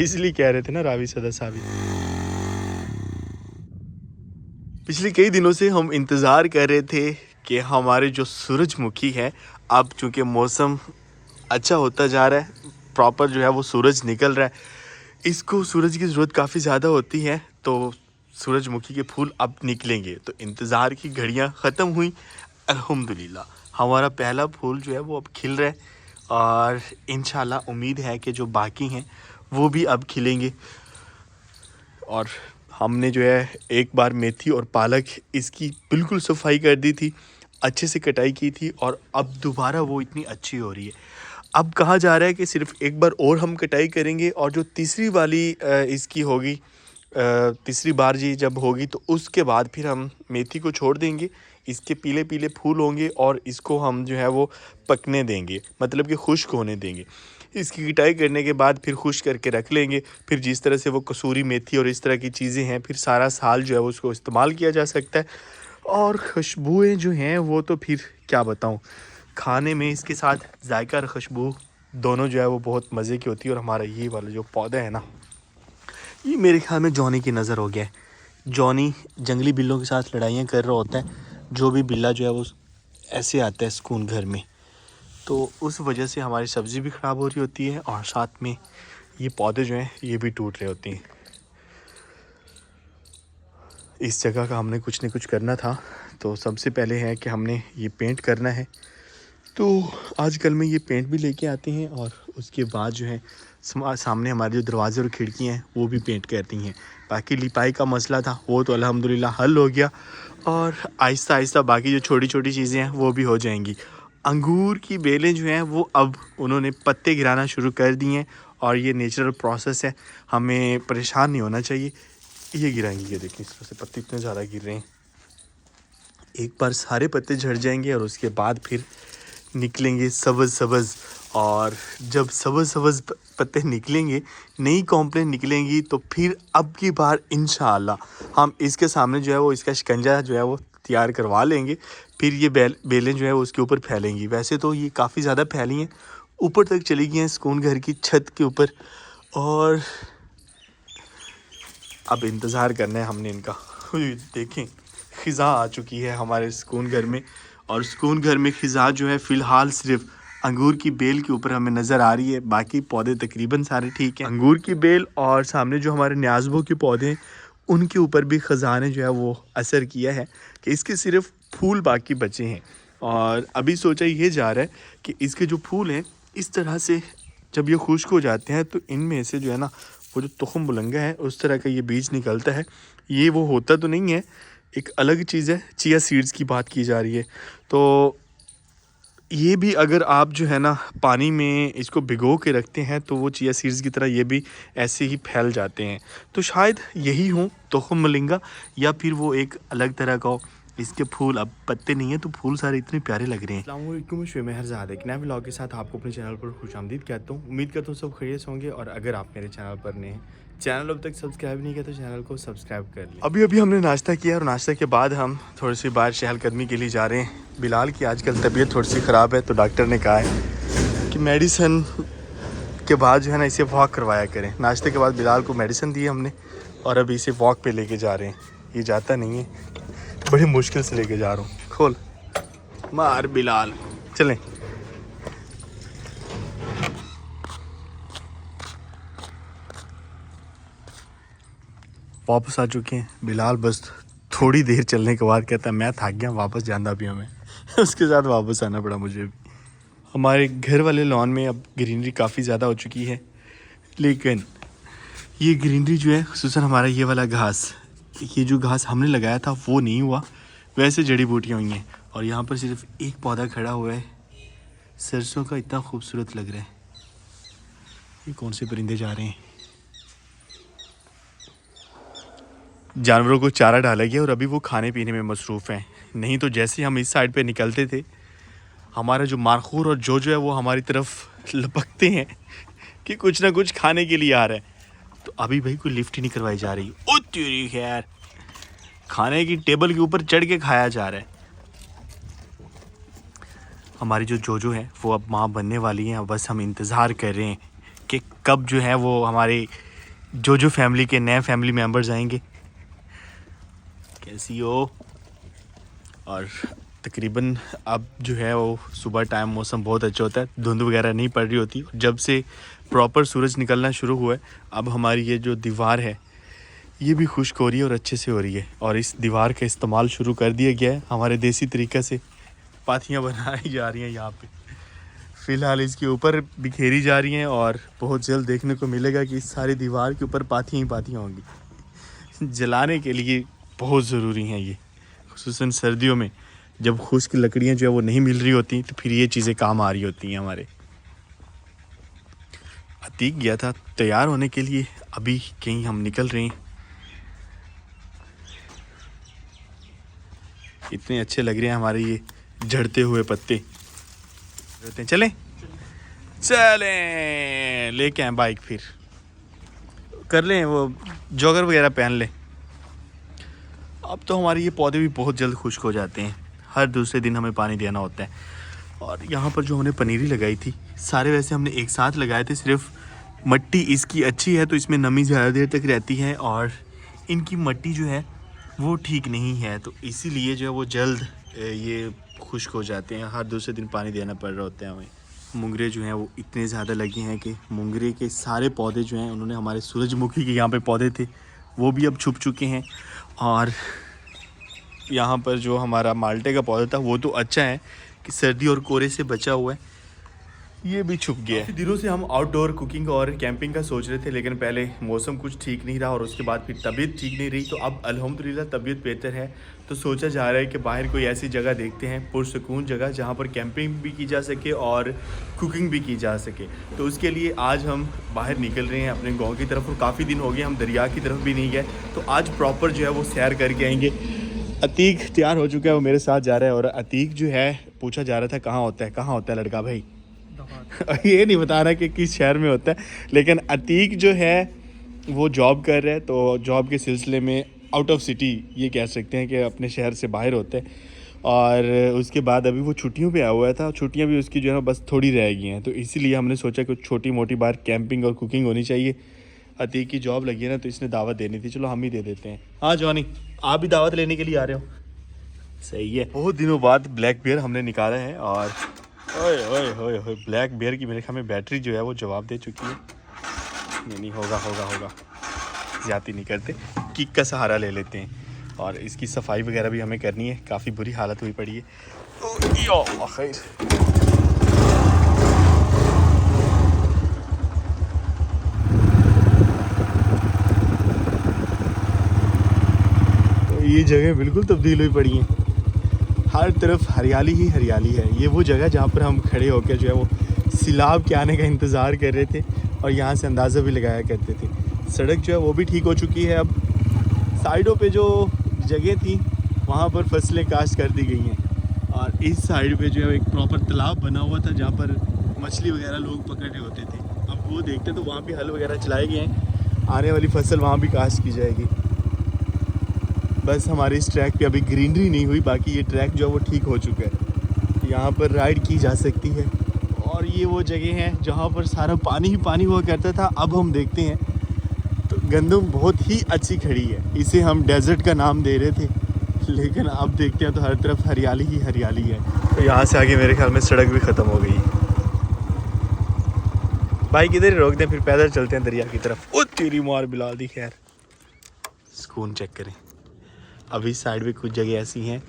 इसलिए कह रहे थे ना रावी सदा साबित। पिछले कई दिनों से हम इंतज़ार कर रहे थे कि हमारे जो सूरजमुखी है, अब चूँकि मौसम अच्छा होता जा रहा है, प्रॉपर जो है वो सूरज निकल रहा है, इसको सूरज की ज़रूरत काफ़ी ज़्यादा होती है, तो सूरजमुखी के फूल अब निकलेंगे। तो इंतज़ार की घड़ियां ख़त्म हुई, अल्हम्दुलिल्लाह हमारा पहला फूल जो है वो अब खिल रहा है और इंशाल्लाह उम्मीद है कि जो बाकी हैं वो भी अब खिलेंगे। और हमने जो है एक बार मेथी और पालक इसकी बिल्कुल सफाई कर दी थी, अच्छे से कटाई की थी और अब दोबारा वो इतनी अच्छी हो रही है। अब कहा जा रहा है कि सिर्फ एक बार और हम कटाई करेंगे और जो तीसरी वाली इसकी होगी, तीसरी बार जी जब होगी तो उसके बाद फिर हम मेथी को छोड़ देंगे। इसके पीले पीले फूल होंगे और इसको हम जो है वो पकने देंगे, मतलब कि खुश्क होने देंगे। इसकी कटाई करने के बाद फिर खुश्क करके रख लेंगे। फिर जिस तरह से वो कसूरी मेथी और इस तरह की चीज़ें हैं, फिर सारा साल जो है वो उसको इस्तेमाल किया जा सकता है। और खुशबुएँ जो हैं वो तो फिर क्या बताऊँ, खाने में इसके साथ जायका और खुशबू दोनों जो है वो बहुत मज़े की होती है। और हमारा ये वाला जो पौधा है ना, ये मेरे ख्याल में जॉनी की नज़र हो गया है। जॉनी जंगली बिल्लों के साथ लड़ाइयाँ कर रहा होता है, जो भी बिल्ला जो है वो ऐसे आता है सुकून घर में, तो उस वजह से हमारी सब्ज़ी भी ख़राब हो रही होती है और साथ में ये पौधे जो हैं ये भी टूट रहे होते हैं। इस जगह का हमने कुछ न कुछ करना था, तो सबसे पहले है कि हमने ये पेंट करना है। तो आजकल में ये पेंट भी लेके आते हैं और उसके बाद जो है सामने हमारे जो दरवाज़े और खिड़कियाँ हैं वो भी पेंट करती हैं। बाकी लिपाई का मसला था वो तो अल्हम्दुलिल्लाह हल हो गया और आहिस्ता आहिस्ता बाकी जो छोटी छोटी चीज़ें हैं वो भी हो जाएंगी। अंगूर की बेलें जो हैं वो अब उन्होंने पत्ते गिराना शुरू कर दिए हैं और ये नेचुरल प्रोसेस है, हमें परेशान नहीं होना चाहिए। ये गिराएंगे, ये देखिए इस तरह से पत्ते इतने ज़्यादा गिर रहे हैं। एक बार सारे पत्ते झड़ जाएंगे और उसके बाद फिर निकलेंगे सब्ज़ सब्ज़। और जब सब्ज़ सब्ज़ पत्ते निकलेंगे, नई कॉम्प्लेन निकलेंगी, तो फिर अब की बार इंशाअल्लाह हम इसके सामने जो है वो इसका शिकंजा जो है वो तैयार करवा लेंगे। फिर ये बेलें जो है वो उसके ऊपर फैलेंगी। वैसे तो ये काफ़ी ज़्यादा फैली हैं, ऊपर तक चली गई हैं सुकून घर की छत के ऊपर। और अब इंतज़ार करना है हमने इनका। देखें ख़िज़ा आ चुकी है हमारे सुकून घर में, और सुकून घर में ख़िज़ा जो है फ़िलहाल सिर्फ अंगूर की बेल के ऊपर हमें नज़र आ रही है, बाकी पौधे तकरीबन सारे ठीक हैं। अंगूर की बेल और सामने जो हमारे न्याज़बों के पौधे हैं उनके ऊपर भी ख़ज़ा ने जो है वो असर किया है कि इसके सिर्फ फूल बाकी बचे हैं। और अभी सोचा ये जा रहा है कि इसके जो फूल हैं इस तरह से जब ये खुश्क हो जाते हैं तो इनमें से जो है ना वो जो तुखम बुलंगा है उस तरह का ये बीज निकलता है। ये वो होता तो नहीं है, एक अलग चीज़ है, चिया सीड्स की बात की जा रही है। तो ये भी अगर आप जो है ना पानी में इसको भिगो के रखते हैं तो वो चिया सीड्स की तरह ये भी ऐसे ही फैल जाते हैं। तो शायद यही हो तुखम मलिंगा, या फिर वो एक अलग तरह का हो। इसके फूल अब पत्ते नहीं है तो फूल सारे इतने प्यारे लग रहे हैं। अस्सलाम वालेकुम, मैं शुएब मेहरज़ाद एक नए व्लॉग के साथ आपको अपने चैनल पर खुशामदीद कहता हूँ। उम्मीद करता हूँ सब खैरियत से होंगे। और अगर आप मेरे चैनल पर नए हैं, चैनल अब तक सब्सक्राइब नहीं किया तो चैनल को सब्सक्राइब कर लें। अभी अभी हमने नाश्ता किया और नाश्ते के बाद हम थोड़ी सी बाहर चहलकदमी के लिए जा रहे हैं। बिलाल की आजकल तबीयत थोड़ी सी ख़राब है तो डॉक्टर ने कहा है कि मेडिसिन के बाद जो है ना इसे वॉक करवाया करें। नाश्ते के बाद बिलाल को मेडिसिन दी हमने और अभी इसे वॉक पे लेके जा रहे हैं। ये जाता नहीं है, बड़ी मुश्किल से लेके जा रहा हूँ। खोल मार बिलाल, चलें। वापस आ चुके हैं। बिलाल बस थोड़ी देर चलने के बाद कहता है मैं थक गया, वापस जाना भी हमें। उसके साथ वापस आना पड़ा मुझे भी। हमारे घर वाले लॉन में अब ग्रीनरी काफ़ी ज़्यादा हो चुकी है, लेकिन ये ग्रीनरी जो है खुसूसन हमारा ये वाला घास, ये जो घास हमने लगाया था वो नहीं हुआ, वैसे जड़ी बूटियाँ हुई हैं। और यहाँ पर सिर्फ एक पौधा खड़ा हुआ है सरसों का, इतना खूबसूरत लग रहा है। ये कौन से परिंदे जा रहे हैं? जानवरों को चारा डाला गया और अभी वो खाने पीने में मसरूफ़ हैं। नहीं तो जैसे हम इस साइड पे निकलते थे, हमारा जो मारखूर और जो है वो हमारी तरफ लपकते हैं कि कुछ ना कुछ खाने के लिए आ रहा है। तो अभी भाई कोई लिफ्ट ही नहीं करवाई जा रही। ओ तेरी खैर, खाने की टेबल के ऊपर चढ़ के खाया जा रहा है। हमारी जो जोजो है वो अब माँ बनने वाली हैं, बस हम इंतज़ार कर रहे हैं कि कब जो है वो हमारे जो फैमिली के नए फैमिली मेम्बर्स आएंगे। कैसी हो? और तकरीबन अब जो है वो सुबह टाइम मौसम बहुत अच्छा होता है, धुंध वगैरह नहीं पड़ रही होती। जब से प्रॉपर सूरज निकलना शुरू हुआ है, अब हमारी ये जो दीवार है ये भी खुश्क हो रही है और अच्छे से हो रही है। और इस दीवार का इस्तेमाल शुरू कर दिया गया है हमारे देसी तरीक़े से। पाथियाँ बनाई जा रही हैं यहाँ पे, फ़िलहाल इसके ऊपर बिखेरी जा रही हैं और बहुत जल्द देखने को मिलेगा कि इस सारी दीवार के ऊपर पाथियाँ ही पाथियाँ होंगी। जलाने के लिए बहुत ज़रूरी हैं ये, खुसूसन सर्दियों में जब खुश्क लकड़ियाँ जो है वो नहीं मिल रही होती, तो फिर ये चीज़ें काम आ रही होती हैं हमारे। अतीक गया था तैयार होने के लिए, अभी कहीं हम निकल रहे हैं। इतने अच्छे लग रहे हैं हमारे ये झड़ते हुए पत्ते। चलें लेके आए बाइक, फिर कर लें वो जॉगर वगैरह पहन लें। अब तो हमारे ये पौधे भी बहुत जल्द खुश्क हो जाते हैं, हर दूसरे दिन हमें पानी देना होता है। और यहाँ पर जो हमने पनीरी लगाई थी, सारे वैसे हमने एक साथ लगाए थे, सिर्फ मिट्टी इसकी अच्छी है तो इसमें नमी ज़्यादा देर तक रहती है, और इनकी मिट्टी जो है वो ठीक नहीं है, तो इसीलिए जो है वो जल्द ये खुश्क हो जाते हैं। हर दूसरे दिन पानी देना पड़ रहा होता है हमें। मुंगरे जो हैं वो इतने ज़्यादा लगे हैं कि मुंगरे के सारे पौधे जो हैं, उन्होंने हमारे सूरजमुखी के यहाँ पे पौधे थे वो भी अब छुप चुके हैं। और यहाँ पर जो हमारा माल्टे का पौधा था वो तो अच्छा है कि सर्दी और कोहरे से बचा हुआ है, ये भी छुप गया है। काफ़ी दिनों से हम आउटडोर कुकिंग और कैंपिंग का सोच रहे थे, लेकिन पहले मौसम कुछ ठीक नहीं रहा और उसके बाद फिर तबीयत ठीक नहीं रही। तो अब अल्हम्दुलिल्लाह तबीयत बेहतर है, तो सोचा जा रहा है कि बाहर कोई ऐसी जगह देखते हैं, पुरसुकून जगह, जहाँ पर कैंपिंग भी की जा सके और कुकिंग भी की जा सके। तो उसके लिए आज हम बाहर निकल रहे हैं अपने गाँव की तरफ, और काफ़ी दिन हो गए हम दरिया की तरफ भी नहीं गए, तो आज प्रॉपर जो है वो सैर करके आएंगे। अतीक तैयार हो चुका है, वो मेरे साथ जा रहा है। और अतीक जो है पूछा जा रहा था कहाँ होता है लड़का भाई। ये नहीं बता रहा कि किस शहर में होता है, लेकिन अतीक जो है वो जॉब कर रहा है, तो जॉब के सिलसिले में आउट ऑफ सिटी ये कह सकते हैं कि अपने शहर से बाहर होता है। और उसके बाद अभी वो छुट्टियों पे आया हुआ था, छुट्टियां भी उसकी जो है बस थोड़ी रह गई हैं, तो इसीलिए हमने सोचा कि छोटी मोटी बार कैंपिंग और कुकिंग होनी चाहिए। अतीक की जॉब लगी है ना, तो इसने दावत देनी थी, चलो हम ही दे देते हैं। हाँ जॉनी, आप भी दावत लेने के लिए आ रहे हो? सही है। बहुत दिनों बाद ब्लैक बियर हमने निकाला है, और ओए ओए ओए ओए, ब्लैक बियर की मेरे ख्याल में बैटरी जो है वो जवाब दे चुकी है। नहीं होगा, ज़्यादती नहीं करते, किक का सहारा ले लेते हैं। और इसकी सफाई वगैरह भी हमें करनी है, काफ़ी बुरी हालत हुई पड़ी है। खैर, तो ये जगह बिल्कुल तब्दील हुई पड़ी है, हर तरफ हरियाली ही हरियाली है। ये वो जगह जहाँ पर हम खड़े होकर जो है वो सैलाब के आने का इंतज़ार कर रहे थे, और यहाँ से अंदाज़ा भी लगाया करते थे। सड़क जो है वो भी ठीक हो चुकी है, अब साइडों पे जो जगह थी वहाँ पर फसलें काश्त कर दी गई हैं, और इस साइड पे जो है एक प्रॉपर तालाब बना हुआ था जहाँ पर मछली वगैरह लोग पकड़ रहे होते थे। अब वो देखते तो वहाँ भी हल वगैरह चलाए गए हैं, आने वाली फसल वहाँ भी काश्त की जाएगी। बस हमारे इस ट्रैक पे अभी ग्रीनरी नहीं हुई, बाकी ये ट्रैक जो है वो ठीक हो चुका है, यहाँ पर राइड की जा सकती है। और ये वो जगह है जहाँ पर सारा पानी ही पानी हुआ करता था, अब हम देखते हैं तो गंदम बहुत ही अच्छी खड़ी है। इसे हम डेजर्ट का नाम दे रहे थे, लेकिन अब देखते हैं तो हर तरफ हरियाली ही हरियाली है। तो यहाँ से आगे मेरे ख्याल में सड़क भी ख़त्म हो गई। बाइक इधर ही रोक दें, फिर पैदल चलते हैं दरिया की तरफ। ओ तेरी मार बिला दी। खैर, सुकून चेक करें। अभी साइड में कुछ जगह ऐसी हैं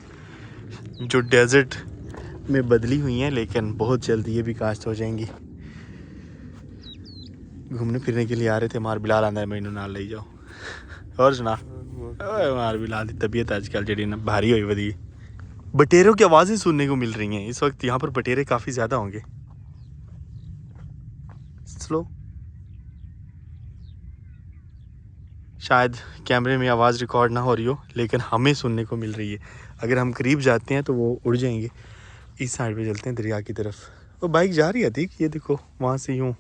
जो डेजर्ट में बदली हुई हैं, लेकिन बहुत जल्द ये भी काश्त हो जाएंगी। घूमने फिरने के लिए आ रहे थे, मार बिलाल आंदा मैनू नाल ले जाओ। और सुना मार बिलाल की तबीयत आजकल जी ना भारी हुई वधी। बटेरों की आवाज़ें सुनने को मिल रही हैं इस वक्त, यहाँ पर बटेरे काफ़ी ज़्यादा होंगे। स्लो, शायद कैमरे में आवाज़ रिकॉर्ड ना हो रही हो, लेकिन हमें सुनने को मिल रही है। अगर हम करीब जाते हैं तो वो उड़ जाएंगे। इस साइड पे चलते हैं दरिया की तरफ। वो बाइक जा रही है ठीक, ये देखो वहाँ से यूँ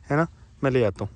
है ना, मैं ले आता हूँ।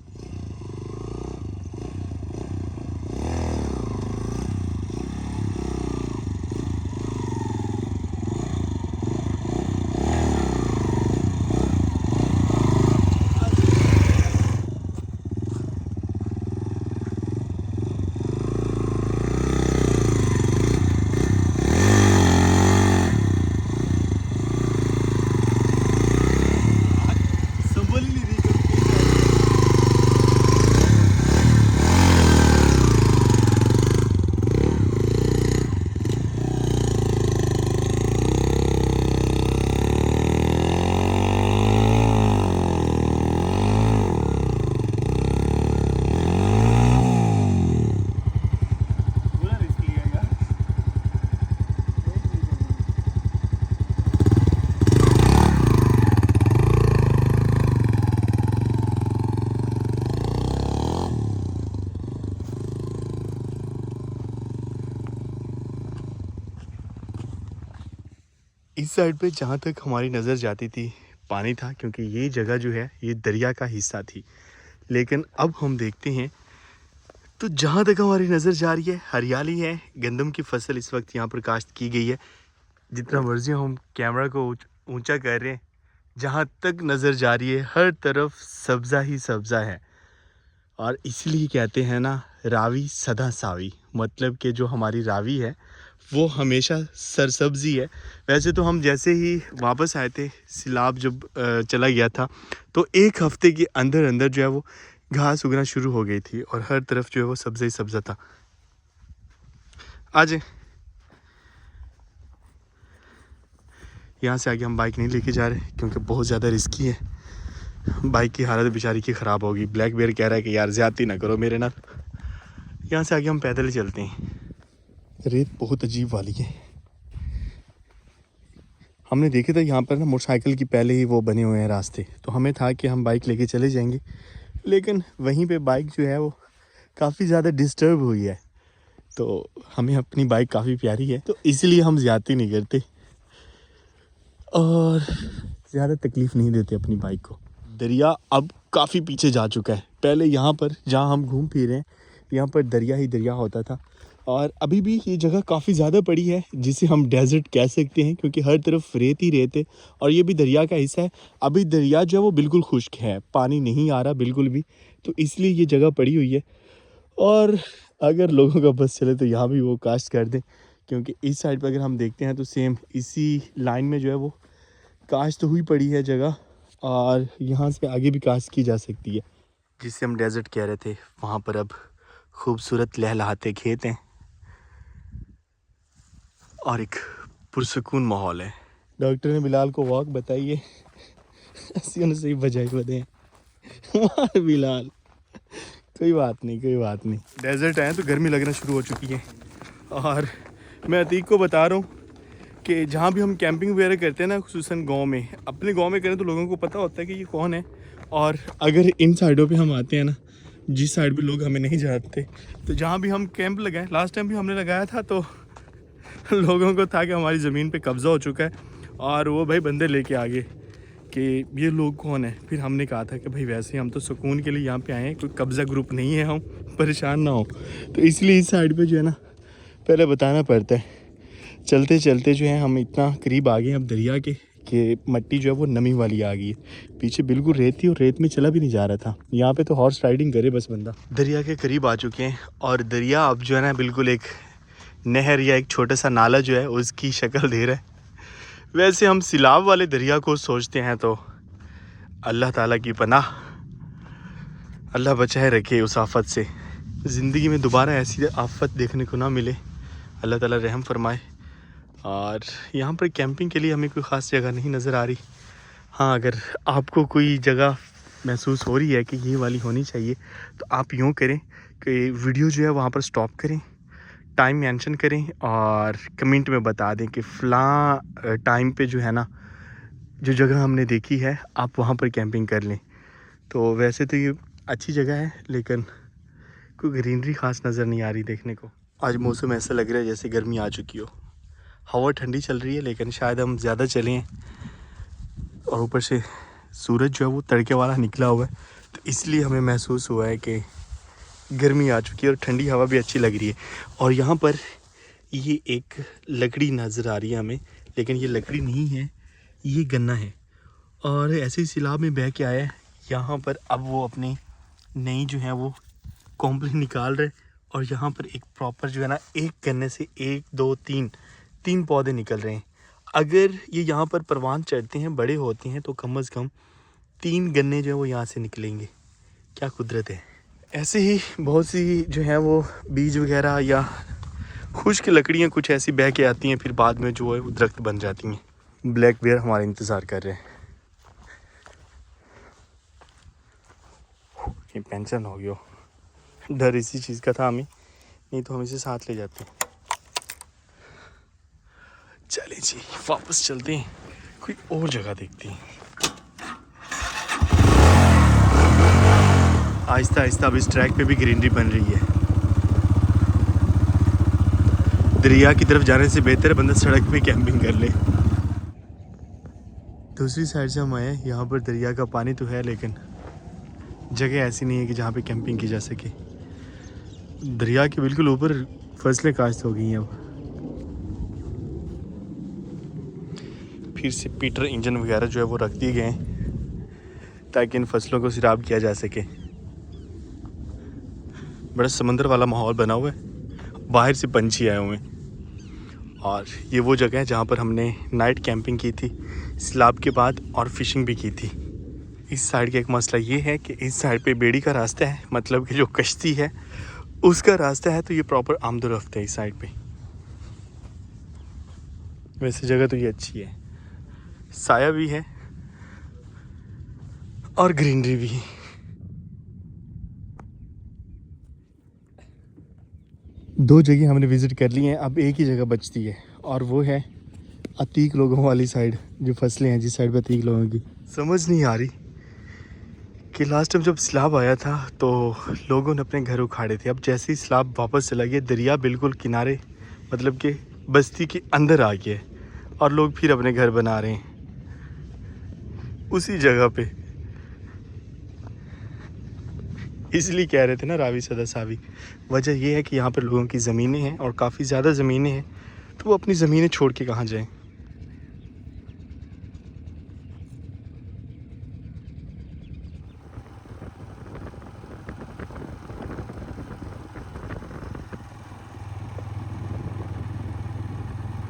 इस साइड पे जहाँ तक हमारी नज़र जाती थी पानी था, क्योंकि ये जगह जो है ये दरिया का हिस्सा थी। लेकिन अब हम देखते हैं तो जहाँ तक हमारी नज़र जा रही है हरियाली है। गंदम की फसल इस वक्त यहाँ पर काश्त की गई है। जितना मर्जी हम कैमरा को ऊंचा कर रहे हैं, जहाँ तक नज़र जा रही है हर तरफ सब्ज़ा ही सब्ज़ा है। और इसलिए कहते हैं ना, रावी सदा सावी, मतलब कि जो हमारी रावी है वो हमेशा सरसब्जी है। वैसे तो हम जैसे ही वापस आए थे, सिलाब जब चला गया था, तो एक हफ्ते के अंदर अंदर जो है वो घास उगना शुरू हो गई थी और हर तरफ जो है वो सब्ज़ा ही सब्ज़ा था। आज यहाँ से आगे हम बाइक नहीं लेके जा रहे क्योंकि बहुत ज़्यादा रिस्की है। बाइक की हालत बेचारी की ख़राब होगी। ब्लैक बेयर कह रहा है कि यार ज़्यादती ना करो मेरे नाल। यहाँ से आगे हम पैदल ही चलते हैं। रेत बहुत अजीब वाली है। हमने देखे था यहाँ पर ना मोटरसाइकिल की पहले ही वो बने हुए हैं रास्ते, तो हमें था कि हम बाइक लेके चले जाएंगे, लेकिन वहीं पे बाइक जो है वो काफ़ी ज़्यादा डिस्टर्ब हुई है। तो हमें अपनी बाइक काफ़ी प्यारी है, तो इसलिए हम ज़्यादती नहीं करते और ज़्यादा तकलीफ़ नहीं देते अपनी बाइक को। दरिया अब काफ़ी पीछे जा चुका है। पहले यहाँ पर जहाँ हम घूम फिर रहे हैं यहाँ पर दरिया ही दरिया होता था, और अभी भी ये जगह काफ़ी ज़्यादा बड़ी है जिसे हम डेजर्ट कह सकते हैं, क्योंकि हर तरफ रेत ही रेत है और ये भी दरिया का हिस्सा है। अभी दरिया जो है वो बिल्कुल खुश्क है, पानी नहीं आ रहा बिल्कुल भी, तो इसलिए ये जगह पड़ी हुई है। और अगर लोगों का बस चले तो यहाँ भी वो काश्त कर दें, क्योंकि इस साइड पर अगर हम देखते हैं तो सेम इसी लाइन में जो है वो काश्त हुई पड़ी है जगह, और यहाँ से आगे भी काश्त की जा सकती है। जिसे हम डेजर्ट कह रहे थे वहाँ पर अब खूबसूरत लहलहाते खेत हैं और एक पुरसुकून माहौल है। डॉक्टर ने बिलाल को वॉक बताई है, से ही बजाई बदे बिलाल। कोई बात नहीं, कोई बात नहीं। डेजर्ट आए तो गर्मी लगना शुरू हो चुकी है, और मैं अतीक को बता रहा हूँ कि जहाँ भी हम कैंपिंग वगैरह करते हैं ना, खुसूसन गांव में, अपने गांव में करें तो लोगों को पता होता है कि ये कौन है। और अगर इन साइडों पे हम आते हैं ना, जिस साइड पे लोग हमें नहीं जानते, तो जहाँ भी हम कैंप लगाएं, लास्ट टाइम भी हमने लगाया था तो लोगों को था कि हमारी ज़मीन पे कब्ज़ा हो चुका है, और वो भाई बंदे लेके आ गए कि ये लोग कौन है। फिर हमने कहा था कि भाई वैसे हम तो सुकून के लिए यहाँ पे आए हैं, कोई कब्ज़ा ग्रुप नहीं है, हम परेशान ना हो। तो इसलिए इस साइड पे जो है ना पहले बताना पड़ता है। चलते चलते जो है हम इतना करीब आ गए अब दरिया के कि मट्टी जो है वो नमी वाली आ गई है। पीछे बिल्कुल रेत थी और रेत में चला भी नहीं जा रहा था। यहाँ पे तो हॉर्स राइडिंग करे बस बंदा। दरिया के करीब आ चुके हैं, और दरिया अब जो है ना बिल्कुल एक नहर या एक छोटा सा नाला जो है उसकी शक्ल दे रहा है। वैसे हम सिलाब वाले दरिया को सोचते हैं तो अल्लाह ताला की पनाह, अल्लाह बचाए रखे उस आफत से। ज़िंदगी में दोबारा ऐसी आफत देखने को ना मिले, अल्लाह ताला रहम फरमाए। और यहाँ पर कैंपिंग के लिए हमें कोई ख़ास जगह नहीं नज़र आ रही। हाँ, अगर आपको कोई जगह महसूस हो रही है कि ये वाली होनी चाहिए, तो आप यूँ करें कि वीडियो जो है वहाँ पर स्टॉप करें, टाइम मेंशन करें और कमेंट में बता दें कि फ़लाँ टाइम पे जो है ना जो जगह हमने देखी है आप वहाँ पर कैंपिंग कर लें। तो वैसे तो ये अच्छी जगह है, लेकिन कोई ग्रीनरी ख़ास नज़र नहीं आ रही देखने को। आज मौसम ऐसा लग रहा है जैसे गर्मी आ चुकी हो। हवा ठंडी चल रही है, लेकिन शायद हम ज़्यादा चले हैं, और ऊपर से सूरज जो है वो तड़के वाला निकला हुआ है, तो इसलिए हमें महसूस हुआ है कि गर्मी आ चुकी है और ठंडी हवा भी अच्छी लग रही है। और यहाँ पर ये एक लकड़ी नज़र आ रही है हमें, लेकिन ये लकड़ी नहीं है, ये गन्ना है, और ऐसे ही सिलाब में बह के आया है यहाँ पर। अब वो अपनी नई जो है वो कॉम्पली निकाल रहे, और यहाँ पर एक प्रॉपर जो है ना एक गन्ने से 1 2 3 पौधे निकल रहे हैं। अगर ये यहाँ पर परवान चढ़ते हैं, बड़े होते हैं, तो कम से कम 3 गन्ने जो है वो यहाँ से निकलेंगे। क्या कुदरत है। ऐसे ही बहुत सी जो है वो बीज वगैरह या खुश्क लकड़ियाँ कुछ ऐसी बह के आती हैं, फिर बाद में जो है वो दरख्त बन जाती हैं। ब्लैक बेयर हमारा इंतज़ार कर रहे हैं। ये पेंशन हो गया, डर इसी चीज़ का था हमें, नहीं तो हम इसे साथ ले जाते। चलें जी वापस चलते हैं, कोई और जगह देखते हैं। आहिस्ता आहिस्ता अब इस ट्रैक पे भी ग्रीनरी बन रही है। दरिया की तरफ जाने से बेहतर है बंदा सड़क पे कैंपिंग कर ले। दूसरी साइड से हम आए हैं, यहाँ पर दरिया का पानी तो है लेकिन जगह ऐसी नहीं है कि जहाँ पे कैंपिंग की जा सके। दरिया के बिल्कुल ऊपर फसलें काश्त हो गई हैं। अब फिर से पीटर इंजन वगैरह जो है वो रख दिए गए हैं ताकि इन फसलों को सिराब किया जा सके। बड़ा समंदर वाला माहौल बना हुआ है, बाहर से पंछी आए हुए हैं। और ये वो जगह है जहाँ पर हमने नाइट कैंपिंग की थी सैलाब के बाद, और फिशिंग भी की थी। इस साइड का एक मसला ये है कि इस साइड पे बेड़ी का रास्ता है, मतलब कि जो कश्ती है उसका रास्ता है, तो ये प्रॉपर आमदोरफ्त है इस साइड पे। वैसे जगह तो ये अच्छी है, साया भी है और ग्रीनरी भी। दो जगह हमने विज़िट कर ली हैं, अब एक ही जगह बचती है और वो है अतीक लोगों वाली साइड। जो फसलें हैं जिस साइड पे अतीक लोगों की, समझ नहीं आ रही कि लास्ट टाइम जब सैलाब आया था तो लोगों ने अपने घर उखाड़े थे। अब जैसे ही सैलाब वापस चला गया, दरिया बिल्कुल किनारे मतलब कि बस्ती के अंदर आ गया और लोग फिर अपने घर बना रहे हैं उसी जगह पे। इसलिए कह रहे थे ना रावी सदा सावी। वजह यह है कि यहाँ पर लोगों की ज़मीनें हैं और काफ़ी ज़्यादा ज़मीनें हैं, तो वो अपनी ज़मीनें छोड़ के कहाँ जाएं।